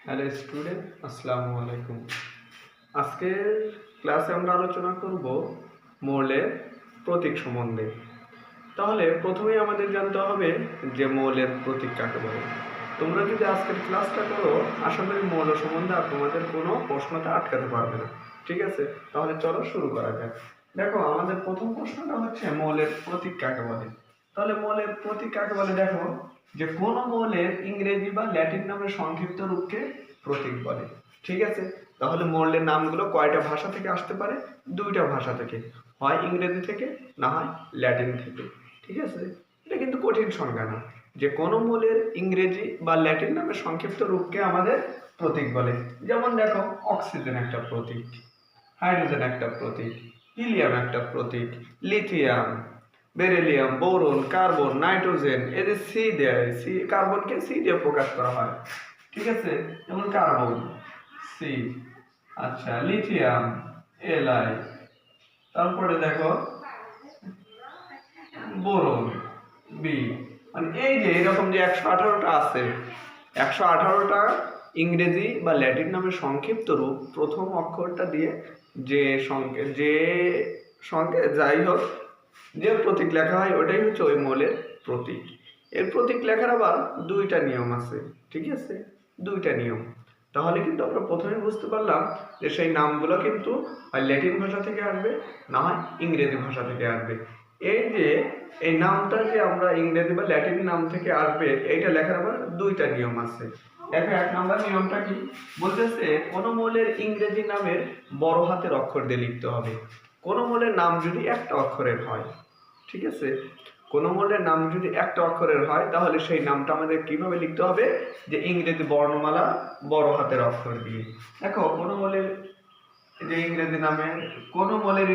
Hello student, আসসালামু আলাইকুম। আজকের ক্লাসে আমরা আলোচনা করব মৌলের প্রতীক সম্বন্ধে। তাহলে প্রথমেই আমাদের জানতে হবে যে মৌলের প্রতীক কাকে বলে। তোমরা যদি আজকের ক্লাসটা করো, আশা করি মৌল সম্বন্ধে আর তোমাদের কোনো প্রশ্নতে আটকাতে পারবে না। ঠিক আছে, তাহলে চলো শুরু করা যাক। দেখো, আমাদের প্রথম প্রশ্নটা হচ্ছে মৌলের প্রতীক কাকে বলে। তাহলে মৌলের প্রতীক কাকে বলে, দেখো যে কোন মৌলের ইংরেজি বা ল্যাটিন নামের সংক্ষিপ্ত রূপকে প্রতীক বলে। ঠিক আছে, তাহলে মৌলের নামগুলো কয়টা ভাষা থেকে আসতে পারে? দুইটা ভাষা থেকে, হয় ইংরেজি থেকে, না হয় ল্যাটিন থেকে। ঠিক আছে, এটা কিন্তু কঠিন সংজ্ঞা না যে কোনো মৌলের ইংরেজি বা ল্যাটিন নামের সংক্ষিপ্ত রূপকে আমাদের প্রতীক বলে। যেমন দেখো, অক্সিজেন একটা প্রতীক, হাইড্রোজেন একটা প্রতীক, হিলিয়াম একটা প্রতীক, lithium, beryllium, boron, carbon, nitrogen, এই যে সি দেয়, সি কার্বনকে সি দিয়ে প্রকাশ করা হয়। ঠিক আছে, যেমন কার্বন সি, আচ্ছা লিথিয়াম এলআই, তারপরে দেখো বোরন বি। মানে এই যে এরকম যে 118টা আছে, 118টা ইংরেজি বা ল্যাটিন নামের সংক্ষিপ্ত রূপ প্রথম অক্ষরটা দিয়ে যে সংকেত যাই হোক যে প্রতীক লেখা হয় ওটাই হচ্ছে ওই মৌলের প্রতীক। এর প্রতীক লেখার আবার দুইটা নিয়ম আছে। ঠিক আছে, দুইটা নিয়ম। তাহলে কিন্তু আমরা প্রথমে বুঝতে পারলাম যে সেই নামগুলো কিন্তু হয় ল্যাটিন ভাষা থেকে আসবে, না হয় ইংরেজি ভাষা থেকে আসবে। এই যে এই নামটা যে আমরা ইংরেজি বা ল্যাটিন নাম থেকে আসবে, এইটা লেখার আবার দুইটা নিয়ম আছে। দেখো, 1 নম্বর নিয়মটা কি বলতেছে, কোন মৌলের ইংরেজি নামের বড় হাতের অক্ষর দিয়ে লিখতে হবে কোন মৌলের নাম যদি একটা অক্ষরের হয়। ঠিক আছে, কোন মৌলের নাম যদি একটা অক্ষরের হয় তাহলে সেই নামটা আমাদের কিভাবে লিখতে হবে, যে ইংরেজি বর্ণমালা বড় হাতের অক্ষর দিয়ে। দেখো, কোন মৌলের যে ইংরেজি নামের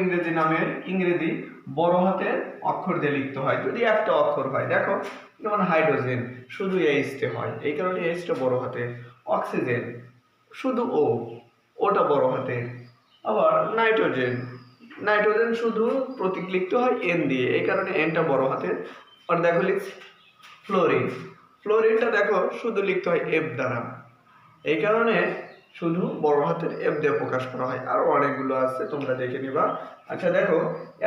ইংরেজি নামের ইংরেজি বড় হাতের অক্ষর দিয়ে লিখতে হয় যদি একটা অক্ষর হয়। দেখো, যেমন হাইড্রোজেন শুধু এইচতে হয়, এই কারণে এইচটা বড় হাতের। অক্সিজেন শুধু ওটা বড় হাতের। আবার নাইট্রোজেন শুধু প্রতীক লিখতে হয় এন দিয়ে, এই কারণে এনটা বড় হাতের। আর দেখো লিখছি ফ্লোরিনটা দেখো শুধু লিখতে হয় এফ দ্বারা, এই কারণে শুধু বড় হাতের এফ দিয়ে প্রকাশ করা হয়। আরো অনেকগুলো আছে, তোমরা দেখে নিবা। আচ্ছা দেখো,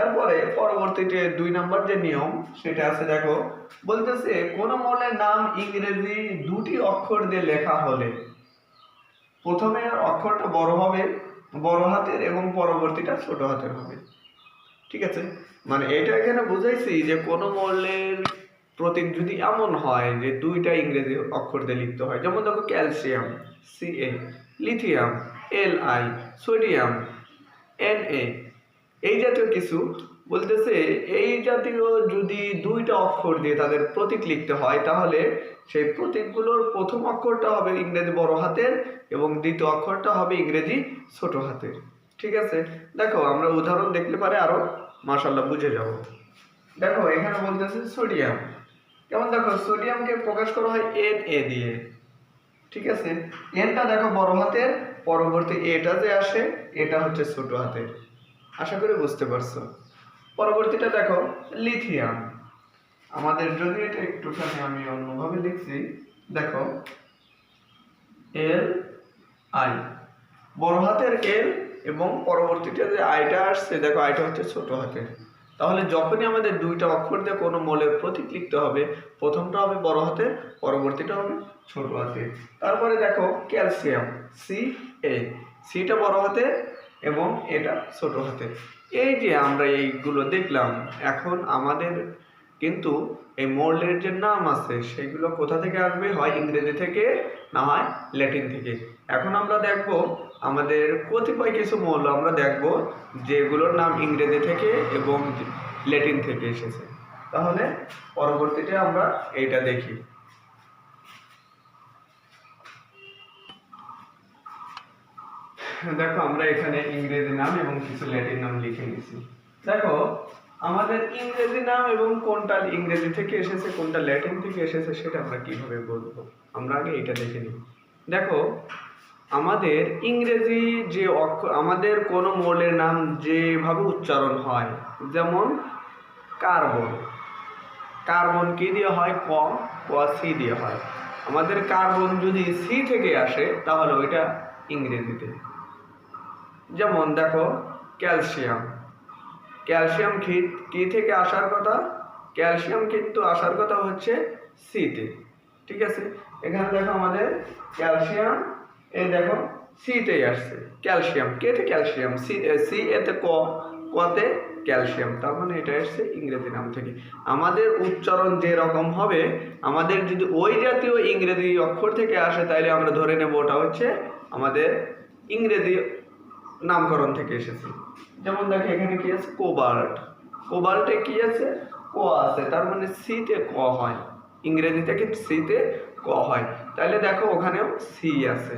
এরপরে পরবর্তীতে 2 নম্বর যে নিয়ম সেটা আছে। দেখো, বলতেছে কোন মৌলের নাম ইংরেজি দুটি অক্ষর দিয়ে লেখা হলে প্রথমে অক্ষরটা বড় হাতের এবং পরবর্তীটা ছোট হাতের হবে। ঠিক আছে, মানে এটা এখানে বুঝাইছি যে কোন মৌলের প্রতীক যদি এমন হয় যে দুইটা ইংরেজি অক্ষর দিয়ে লিখতে হয়। যেমন দেখো, calcium Ca, lithium Li, sodium Na, এই জাতীয় কিছু বলতেছে। এই জাতীয় যদি দুইটা অক্ষর দিয়ে তাদের প্রতীক লিখতে হয় তাহলে সেই প্রতীকগুলোর প্রথম অক্ষরটা হবে ইংরেজি বড় হাতের এবং দ্বিতীয় অক্ষরটা হবে ইংরেজি ছোট হাতের। ঠিক আছে, দেখো আমরা উদাহরণ দেখলে পারে আরো মাশাআল্লাহ বুঝে যাব। দেখো, এখানে বলতেছে সোডিয়াম। যেমন দেখো, সোডিয়ামকে প্রকাশ করা হয় Na দিয়ে। ঠিক আছে, এনটা দেখো বড় হাতের, পরবর্তী এটা যে আসে এটা হচ্ছে ছোট হাতের। আশা করি বুঝতে পারছো। পরবর্তীটা দেখো, লিথিয়াম। আমাদের যদি এটা একটুখানি আমি অন্যভাবে লিখছি, দেখো এল আই, বড় হাতের এল এবং পরবর্তীটা যে আইটা আসছে দেখো আইটা হচ্ছে ছোট হাতের। তাহলে যখনই আমাদের দুইটা অক্ষর দিয়ে কোনো মৌলের প্রতীক লিখতে হবে, প্রথমটা হবে বড় হাতের, পরবর্তীটা হবে ছোট হাতের। তারপরে দেখো ক্যালসিয়াম Ca, সিটা বড় হাতের এবং এটা ছোট হাতের। এই যে আমরা এইগুলো দেখলাম, এখন আমাদের কিন্তু এই মৌলের যে নাম আছে সেগুলো কোথা থেকে আসবে, হয় ইংরেজি থেকে, না হয় ল্যাটিন থেকে। এখন আমরা দেখব আমাদের কতিপয় কিছু মৌল আমরা দেখব যেগুলোর নাম ইংরেজি থেকে এবং ল্যাটিন থেকে এসেছে। তাহলে পরবর্তীতে আমরা এইটা দেখি। দেখো, আমরা এখানে ইংরেজি নাম এবং কিছু ল্যাটিন নাম লিখে নিয়েছি। দেখো, আমাদের ইংরেজি নাম এবং কোনটা ইংরেজি থেকে এসেছে কোনটা ল্যাটিন থেকে এসেছে সেটা আমরা কিভাবে বলবো, আমরা আগে এটা দেখে নিই। দেখো, আমাদের ইংরেজি যে অক্ষর, আমাদের কোনো মৌলের নাম যেভাবে উচ্চারণ হয়, যেমন কার্বন, কার্বন কি দিয়ে হয়, ক সি দিয়ে হয়। আমাদের কার্বন যদি সি থেকে আসে তাহলে ওইটা ইংরেজিতে। যেমন দেখো ক্যালসিয়াম, ক্যালসিয়াম কি থেকে আসার কথা? ক্যালসিয়াম কিন্তু আসার কথা হচ্ছে সিতে। ঠিক আছে, এখানে দেখো আমাদের ক্যালসিয়াম, এই দেখো সিতেই আসছে ক্যালসিয়াম, কেতে ক্যালসিয়াম, সি এতে কতে ক্যালসিয়াম, তার মানে এটা আসছে ইংরেজি নাম থেকে। আমাদের উচ্চারণ যে রকম হবে, আমাদের যদি ওই জাতীয় ইংরেজি অক্ষর থেকে আসে তাইলে আমরা ধরে নেব ওটা হচ্ছে আমাদের ইংরেজি নামকরণ থেকে এসেছে। যেমন দেখো এখানে কি আছে কোবাল্ট, কোবাল্টে কি আছে ক আছে, তার মানে সিতে ক হয়, ইংরেজি থেকে সিতে ক হয়, তাহলে দেখো ওখানেও সি আছে।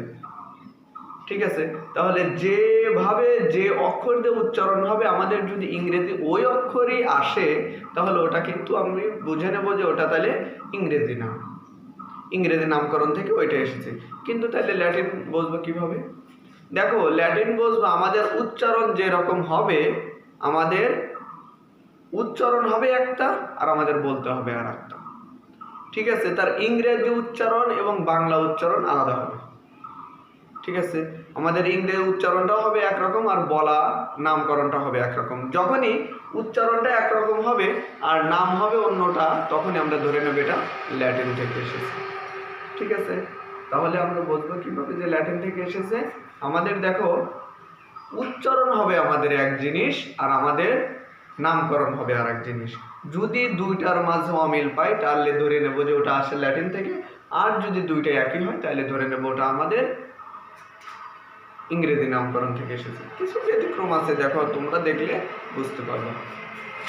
ঠিক আছে, তাহলে যেভাবে যে অক্ষর দিয়ে উচ্চারণ হবে আমাদের যদি ইংরেজি ওই অক্ষরই আসে তাহলে ওটা কিন্তু আমি বুঝে নেব যে ওটা তাহলে ইংরেজি নাম, ইংরেজি নামকরণ থেকে ওইটা এসেছে। কিন্তু তাহলে ল্যাটিন বসবো কিভাবে? দেখো ল্যাটিন বসবো, আমাদের উচ্চারণ যেরকম হবে, আমাদের উচ্চারণ হবে একটা আর আমাদের বলতে হবে আর একটা। ঠিক আছে, তার ইংরেজি উচ্চারণ এবং বাংলা উচ্চারণ আলাদা হবে। ঠিক আছে, আমাদের ইংরেজি উচ্চারণটাও হবে একরকম আর বলা নামকরণটা হবে একরকম। যখনই উচ্চারণটা একরকম হবে আর নাম হবে অন্যটা, তখনই আমরা ধরে নেব এটা ল্যাটিন থেকে এসেছে। ঠিক আছে, তাহলে আমরা বলবো কিভাবে যে ল্যাটিন থেকে এসেছে। আমাদের দেখো উচ্চারণ হবে আমাদের এক জিনিস আর আমাদের নামকরণ হবে আর এক জিনিস। যদি দুইটার মাঝে অমিল পাই তাহলে ধরে নেব যে ওটা আসে ল্যাটিন থেকে, আর যদি দুইটা একই হয় তাহলে ধরে নেব ওটা আমাদের ইংরেজি নামকরণ থেকে এসেছে। কিছু ব্যতিক্রম আছে, দেখো তোমরা দেখলে বুঝতে পারবে।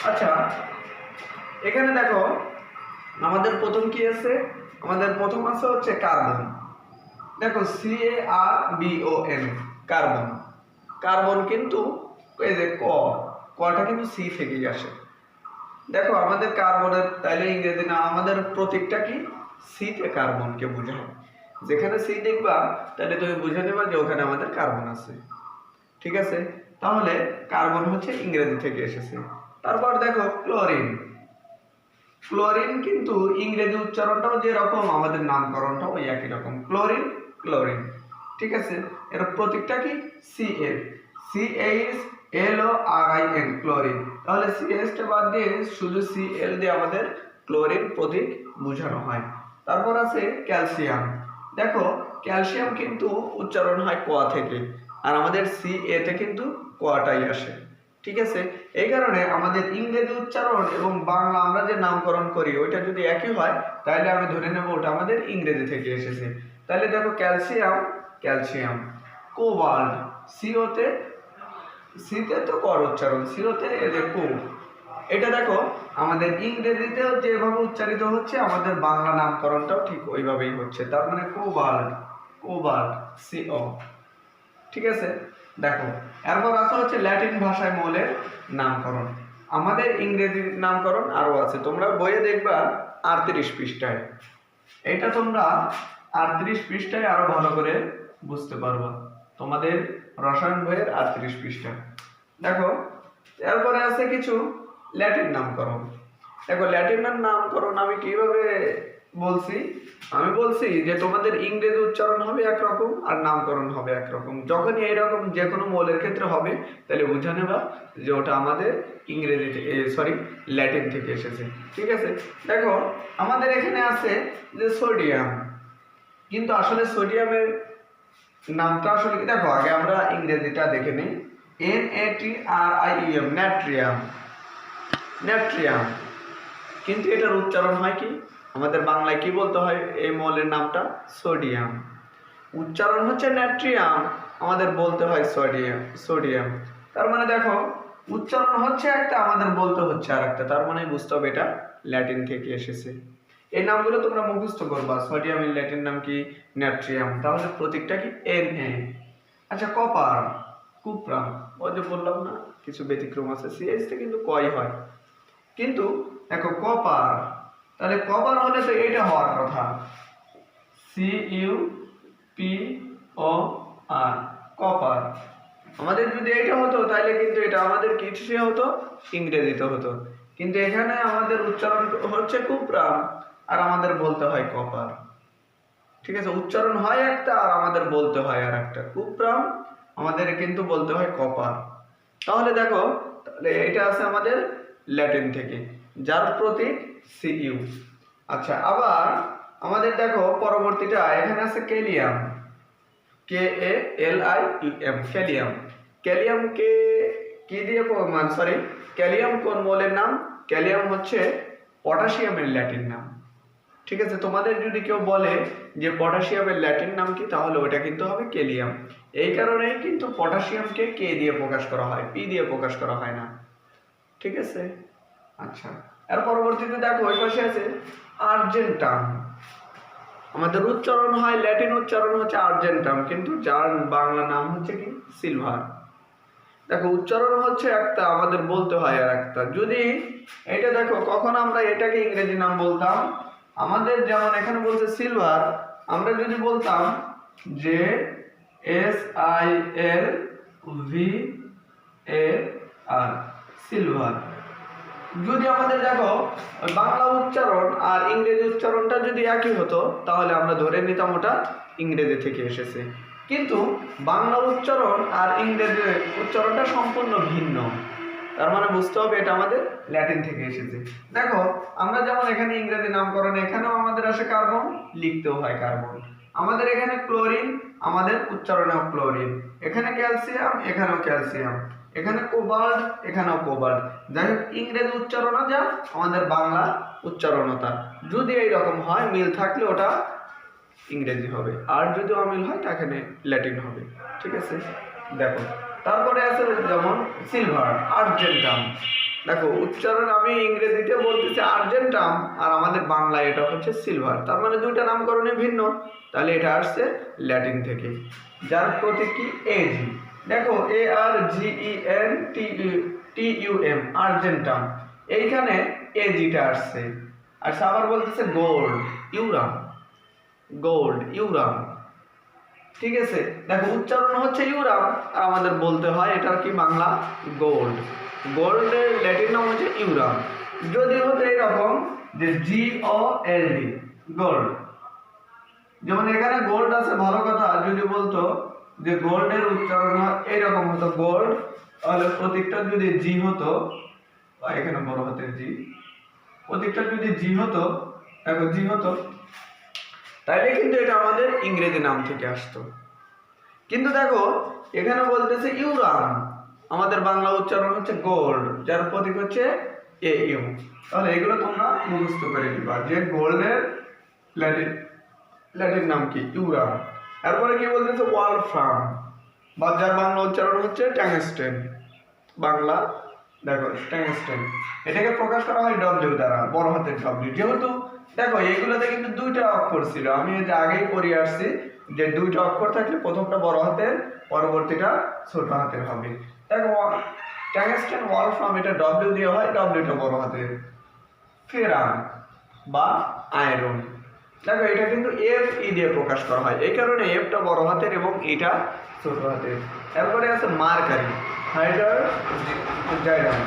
আচ্ছা, এখানে দেখো আমাদের প্রথম কি আছে? আমাদের প্রথম আছে হচ্ছে কার্বন। দেখো CARBON, কার্বন। কার্বন কিন্তু এই যে কটা কিন্তু সি থেকেই আসে। দেখো আমাদের কার্বনের তাইলে ইংরেজি নাম, আমাদের প্রতীকটা কি? সিতে কার্বনকে বোঝায়। যেখানে সি দেখবা তাহলে তুমি বুঝে নেবা যে ওখানে আমাদের কার্বন আছে। ঠিক আছে, তাহলে কার্বন হচ্ছে ইংরেজি থেকে এসেছে। তারপর দেখো ক্লোরিন, ক্লোরিন কিন্তু ইংরেজি উচ্চারণটাও যেরকম আমাদের নামকরণটাও ওই একই রকম, ক্লোরিন ক্লোরিন। ঠিক আছে, এর প্রতীকটা কি? CL, CHLORIN, chlorine. তাহলে CH টা বাদ দিয়ে শুধু CL দিয়ে আমাদের ক্লোরিন প্রতীক বোঝানো হয়। তারপর আছে ক্যালসিয়াম। দেখো ক্যালসিয়াম কিন্তু উচ্চারণ হয় ক থেকে, আর আমাদের CA তে কিন্তু কটাই আসে। ঠিক আছে, এই কারণে আমাদের ইংরেজি উচ্চারণ এবং বাংলা আমরা যে নামকরণ করি ওইটা যদি একই হয় তাহলে আমি ধরে নেব ওটা আমাদের ইংরেজি থেকে এসেছে। তাহলে দেখো ক্যালসিয়াম ক্যালসিয়াম, কোবাল্ট, সিওতে, সিতে তো কর উচ্চারণ, সিওতে কো। এটা দেখো আমাদের ইংরেজিতেও যেভাবে উচ্চারিত হচ্ছে আমাদের বাংলা নামকরণটাও ঠিক ওইভাবেই হচ্ছে, তার মানে কোবাল্ট, কোবাল্ট CO। ঠিক আছে, দেখো এরপর আসা হচ্ছে ল্যাটিন ভাষায় মৌলের নামকরণ। আমাদের ইংরেজি নামকরণ আরো আছে, তোমরা বইয়ে দেখবা 38 পৃষ্ঠায়। এটা তোমরা 38 পৃষ্ঠায় আরো ভালো করে বুঝতে পারবা, তোমাদের রসায়ন বইয়ের 38 পৃষ্ঠা। দেখো এরপরে আছে কিছু ল্যাটিন নামকরণ। দেখো ল্যাটিনের নামকরণ আমি কিভাবে বলছি? আমি বলছি যে তোমাদের ইংরেজি উচ্চারণ হবে একরকম আর নামকরণ হবে একরকম। যখনই এইরকম যে কোনো মৌলের ক্ষেত্রে হবে তাহলে বুঝে নেবা যে ওটা আমাদের ইংরেজি সরি ল্যাটিন থেকে এসেছে। ঠিক আছে, দেখো আমাদের এখানে আছে যে সোডিয়াম, কিন্তু আসলে সোডিয়ামের নামটা আসলে কি? দেখো আগে আমরা ইংরেজিটা দেখে নিই। NATRIUM, natrium, natrium. কিন্তু এটার উচ্চারণ হয় কি? আমাদের বাংলায় কি বলতে হয় এই মৌলের নামটা? সোডিয়াম। উচ্চারণ হচ্ছে ন্যাট্রিয়াম, আমাদের বলতে হয় সোডিয়াম, সোডিয়াম। তার মানে দেখো উচ্চারণ হচ্ছে একটা, আমাদের বলতে হচ্ছে আর একটা, তার মানে বুঝতে হবে এটা ল্যাটিন থেকে এসেছে। এই নামগুলো তোমরা মুখস্থ করবা, সোডিয়ামের ল্যাটিন নাম কি? ন্যাট্রিয়াম। তাহলে প্রতীকটা কি? Na। আচ্ছা, কপার, কুপ্রাম, ওই যে বললাম না কিছু ব্যতিক্রম আছে, CH তে কিন্তু কই হয়। কিন্তু দেখো কপার, তাহলে কপার হলে তো এটা হওয়ার কথা, CUPOR, কপার। আমাদের যদি এটা হতো তাহলে কিন্তু এটা আমাদের কিসে হতো? ইংরেজিতে হতো। কিন্তু এখানে আমাদের উচ্চারণ হচ্ছে কুপ্রাম আর আমাদের বলতে হয় কপার। ঠিক আছে, উচ্চারণ হয় একটা আর আমাদের বলতে হয় আর একটা। কুপ্রাম আমাদের কিন্তু বলতে হয় কপার। তাহলে দেখো, তাহলে এটা আছে আমাদের ল্যাটিন থেকে, যার প্রতীক সিইউ। আচ্ছা, আবার আমাদের দেখো পরবর্তীটা এখানে আছে ক্যালিয়াম, KALIUM, ক্যালিয়াম। ক্যালিয়ামকে কি দিয়ে সরি, ক্যালিয়াম কোন মৌলের নাম? ক্যালিয়াম হচ্ছে পটাশিয়ামের ল্যাটিন নাম। ঠিক আছে, তোমাদের যদি কেউ বলে যে পটাশিয়ামের ল্যাটিন নাম কি, তাহলে ওটা কিন্তু হবে ক্যালিয়াম। এই কারণেই কিন্তু পটাশিয়ামকে কে দিয়ে প্রকাশ করা হয়, পি দিয়ে প্রকাশ করা হয় না। ঠিক আছে, আচ্ছা, এর পরবর্তীতে দেখো ওই পাশে আছে আর্জেন্টাম। আমাদের উচ্চারণ হয়, ল্যাটিন উচ্চারণ হচ্ছে আর্জেন্টাম, কিন্তু যার বাংলা নাম হচ্ছে কি সিলভার। দেখো উচ্চারণ হচ্ছে একটা, আমাদের বলতে হয় আর একটা। যদি এটা দেখো, কখন আমরা এটাকে ইংরেজি নাম বলতাম, আমাদের যেমন এখানে বলছে সিলভার, আমরা যদি বলতাম যে SILVAR, সিলভার। যদি আমাদের দেখো বাংলা উচ্চারণ আর ইংরেজি উচ্চারণটা যদি একই হতো, তাহলে আমরা ধরে নিতাম ওটা ইংরেজি থেকে এসেছে। কিন্তু বাংলা উচ্চারণ আর ইংরেজি উচ্চারণটা সম্পূর্ণ ভিন্ন, তার মানে বুঝতে হবে এটা আমাদের ল্যাটিন থেকে এসেছে। দেখো আমরা যেমন এখানে ইংরেজি নামকরণ, এখানেও আমাদের আসে কার্বন, লিখতেও হয় কার্বন। আমাদের এখানে ক্লোরিন, আমাদের উচ্চারণেও ক্লোরিন। এখানে ক্যালসিয়াম, এখানেও ক্যালসিয়াম। এখানে কোবাল্ট, এখানেও কোবাল্ট। যাই হোক, ইংরেজি উচ্চারণও যা, আমাদের বাংলা উচ্চারণও তা। যদি এইরকম হয়, মিল থাকলে ওটা ইংরেজি হবে, আর যদি অমিল হয় তাহলে ল্যাটিন হবে। ঠিক আছে, দেখো তারপরে আছে যেমন সিলভার, আর্জেন্টাম। দেখো উচ্চারণ আমি ইংরেজিতে বলতেছি আর্জেন্টাম, আর আমাদের বাংলায় এটা হচ্ছে সিলভার, তার মানে দুইটা নামকরণে ভিন্ন। তাহলে এটা আসছে ল্যাটিন থেকে, যার প্রতীক কি এজি। দেখো ARGENTUM, আর্জেন্টাম, এইখানে এজিটা আসছে। আর আবার বলতেছে গোল্ড, ইউরাম, গোল্ড, ইউরাম। ঠিক আছে, দেখো উচ্চারণ হচ্ছে ইউরাম, আর আমাদের বলতে হয় এটা কি বাংলা গোল্ড। গোল্ডের ল্যাটিন নাম হচ্ছে ইউরাম। যদি হতো এরকম যে GOLD, গোল্ড, যেমন এখানে গোল্ড আছে, ভালো কথা। যদি বলতো যে গোল্ডের উচ্চারণ এইরকম হতো গোল্ড, তাহলে প্রতীকটা যদি জি হতো, এখানে বড় হাতের জি, প্রতীকটা যদি জি হতো, দেখো জি হতো, তাইলে কিন্তু এটা আমাদের ইংরেজি নাম থেকে আসতো। কিন্তু দেখো এখানে বলতেছে ইউরাম, আমাদের বাংলা উচ্চারণ হচ্ছে গোল্ড, যার প্রতীক হচ্ছে AU। তাহলে এগুলো তোমরা মুখস্থ করে দিবা যে গোল্ডের ল্যাটিন নাম কি ইউরাম। এরপরে কি বলতেছে ওয়ালফ্রাম, বা যার বাংলা উচ্চারণ হচ্ছে ট্যাংস্টেন। বাংলা দেখো ট্যাংস্টেন, এটাকে প্রকাশ করা হয় ডব্লিউ দ্বারা, বড় হাতের ডব্লিউ। যেহেতু দেখো এগুলোতে কিন্তু দুইটা অক্ষর ছিল, আমি যে আগেই পড়ে আসছি যে দুইটা অক্ষর থাকলে প্রথমটা বড় হাতের, পরবর্তীটা ছোট হাতের হবে। দেখো ট্যাংস্টেন ওয়ালফ্রাম, এটা ডব্লিউ দিয়ে হয়, ডব্লিউটা বড় হাতের। ফেরান বা আয়রন, দেখো এটা কিন্তু FE দিয়ে প্রকাশ করা হয়, এই কারণে এফটা বড় হাতের এবং এটা ছোট হাতের। এরপরে আছে মার্কারি, হাইড্রোজাইরাম,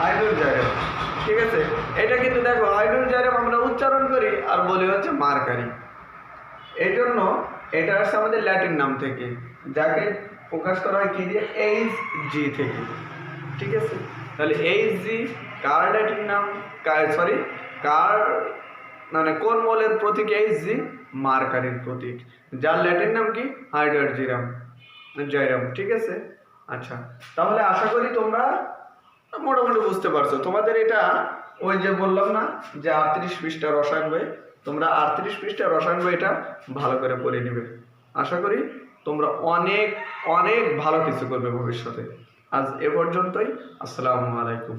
হাইড্রোজাইরাম। ঠিক আছে, এটা কিন্তু দেখো হাইড্রোজাইরাম আমরা উচ্চারণ করি আর বলি হচ্ছে মার্কারি। এই জন্য এটা আসছে আমাদের ল্যাটিন নাম থেকে, যাকে প্রকাশ করা হয় কি দিয়ে, HG থেকে। ঠিক আছে, তাহলে HG কার ল্যাটিন নাম, সরি কার মানে কোন মৌলের প্রতীক HG, মার্কারির প্রতীক, যার ল্যাটিন নাম কি হাইড্রোজাইরাম, জাইরাম। ঠিক আছে, আচ্ছা, তাহলে আশা করি তোমরা মোটামুটি বুঝতে পারছো। তোমাদের এটা ওই যে বললাম না যে 38 পৃষ্ঠা রসায়ন বই, তোমরা 38 পৃষ্ঠা রসায়ন বইটা ভালো করে পড়ে নেবে। আশা করি তোমরা অনেক অনেক ভালো কিছু করবে ভবিষ্যতে। আজ এ পর্যন্তই, আসসালামু আলাইকুম।